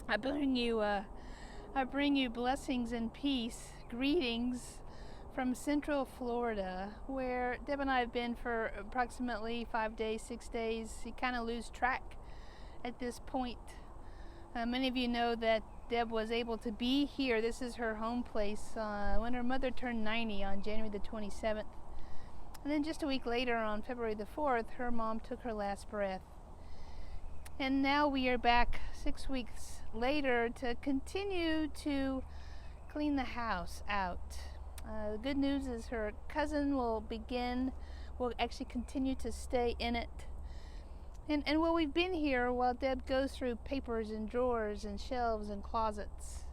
I bring you, I bring you blessings and peace, greetings from Central Florida, where Deb and I have been for approximately 5 days, 6 days. You kind of lose track at this point. Many of you know that Deb was able to be here. This is her home place when her mother turned 90 on January the 27th. And then just a week later, on February the 4th, her mom took her last breath. And now we are back 6 weeks later to continue to clean the house out. The good news is her cousin will actually continue to stay in it. And while we've been here, while Deb goes through papers and drawers and shelves and closets.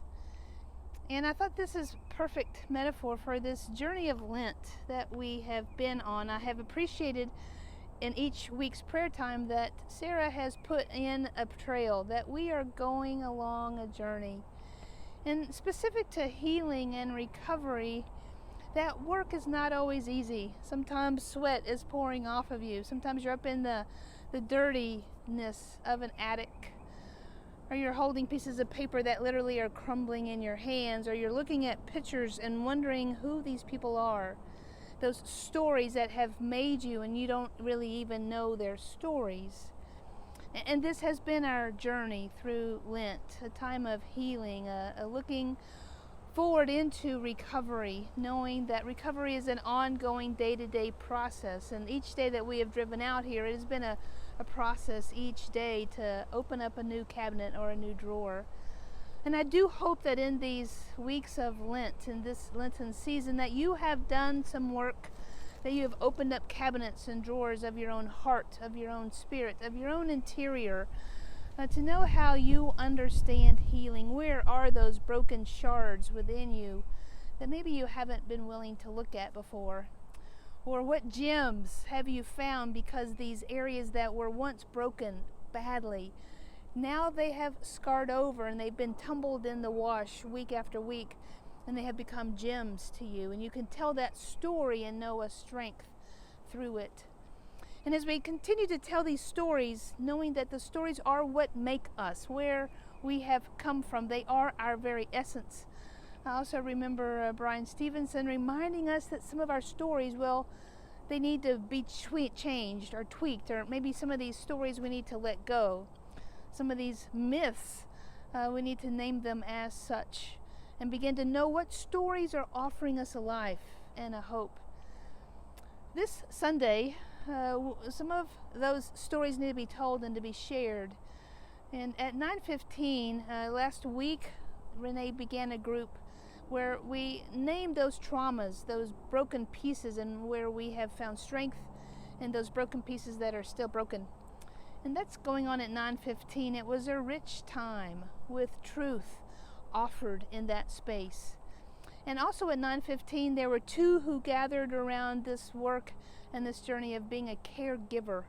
And I thought this is perfect metaphor for this journey of Lent that we have been on. I have appreciated in each week's prayer time that Sarah has put in a trail, that we are going along a journey. And specific to healing and recovery, that work is not always easy. Sometimes sweat is pouring off of you. Sometimes you're up in the dirtiness of an attic, or you're holding pieces of paper that literally are crumbling in your hands, or you're looking at pictures and wondering who these people are. Those stories that have made you and you don't really even know their stories. And this has been our journey through Lent, a time of healing, a looking forward into recovery, knowing that recovery is an ongoing day-to-day process. And each day that we have driven out here, it has been a process each day to open up a new cabinet or a new drawer. And I do hope that in these weeks of Lent, in this Lenten season, that you have done some work, that you have opened up cabinets and drawers of your own heart, of your own spirit, of your own interior, to know how you understand healing. Where are those broken shards within you that maybe you haven't been willing to look at before? Or what gems have you found because these areas that were once broken badly, now they have scarred over and they've been tumbled in the wash week after week, and they have become gems to you. And you can tell that story and know a strength through it. And as we continue to tell these stories, knowing that the stories are what make us, where we have come from, they are our very essence. I also remember Brian Stevenson reminding us that some of our stories, well, they need to be changed or tweaked, or maybe some of these stories we need to let go. Some of these myths, we need to name them as such and begin to know what stories are offering us a life and a hope. This Sunday, some of those stories need to be told and to be shared. And at 9:15 last week, Renee began a group where we named those traumas, those broken pieces, and where we have found strength in those broken pieces that are still broken. And that's going on at 9:15. It was a rich time with truth offered in that space. And also at 9:15, there were two who gathered around this work and this journey of being a caregiver.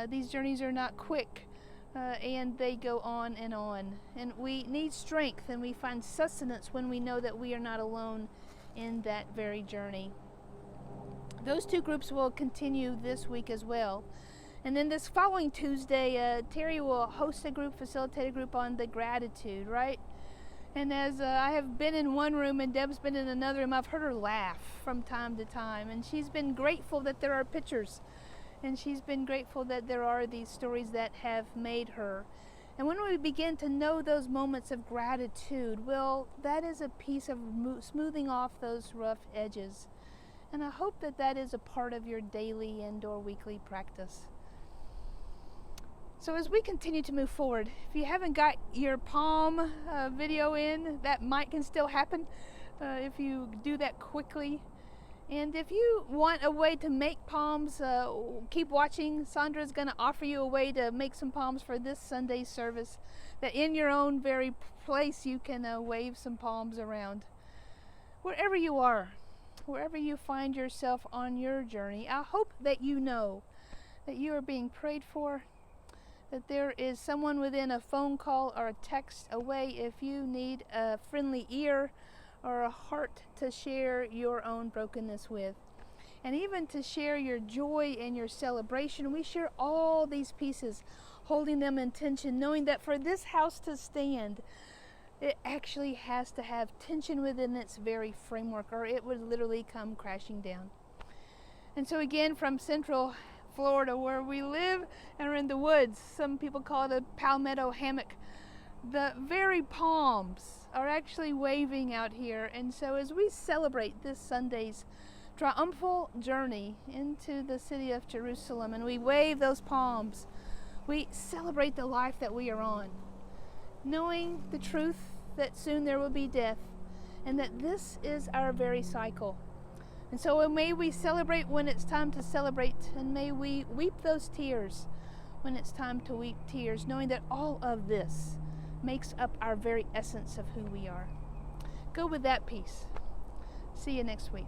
These journeys are not quick, and they go on and on. And we need strength, and we find sustenance when we know that we are not alone in that very journey. Those two groups will continue this week as well. And then this following Tuesday, Terry will host a group, facilitate a group on the gratitude, right? And as I have been in one room and Deb's been in another room, I've heard her laugh from time to time. And she's been grateful that there are pictures. And she's been grateful that there are these stories that have made her. And when we begin to know those moments of gratitude, well, that is a piece of smoothing off those rough edges. And I hope that that is a part of your daily and/or weekly practice. So as we continue to move forward, if you haven't got your palm video in, that can still happen if you do that quickly. And if you want a way to make palms, keep watching. Sandra's going to offer you a way to make some palms for this Sunday service, that in your own very place you can wave some palms around. Wherever you are, wherever you find yourself on your journey, I hope that you know that you are being prayed for, that there is someone within a phone call or a text away if you need a friendly ear or a heart to share your own brokenness with. And even to share your joy and your celebration. We share all these pieces, holding them in tension, knowing that for this house to stand, it actually has to have tension within its very framework, or it would literally come crashing down. And so again, from Central Florida, where we live and are in the woods, some people call it a palmetto hammock, the very palms are actually waving out here. And so as we celebrate this Sunday's triumphal journey into the city of Jerusalem, and we wave those palms, we celebrate the life that we are on, knowing the truth that soon there will be death, and that this is our very cycle. And so may we celebrate when it's time to celebrate, and may we weep those tears when it's time to weep tears, knowing that all of this makes up our very essence of who we are. Go with that peace. See you next week.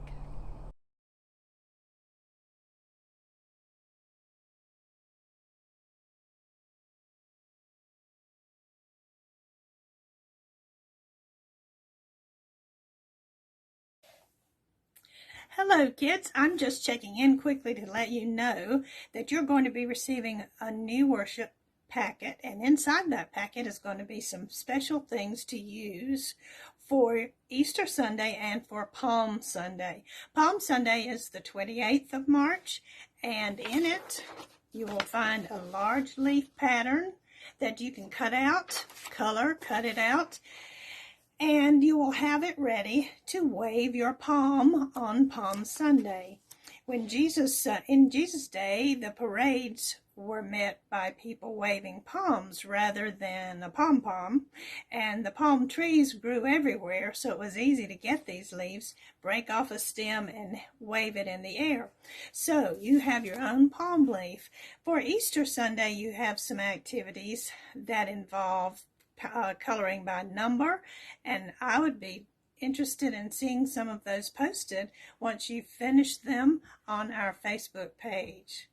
Hello, kids. I'm just checking in quickly to let you know that you're going to be receiving a new worship packet, and inside that packet is going to be some special things to use for Easter Sunday and for Palm Sunday. Palm Sunday is the 28th of March, and in it you will find a large leaf pattern that you can cut out, cut it out, and you will have it ready to wave your palm on Palm Sunday. When in Jesus' day, the parades were met by people waving palms rather than a pom-pom, and the palm trees grew everywhere, so it was easy to get these leaves, break off a stem, and wave it in the air. So you have your own palm leaf. For Easter Sunday, you have some activities that involve coloring by number, and I would be interested in seeing some of those posted once you finish them on our Facebook page.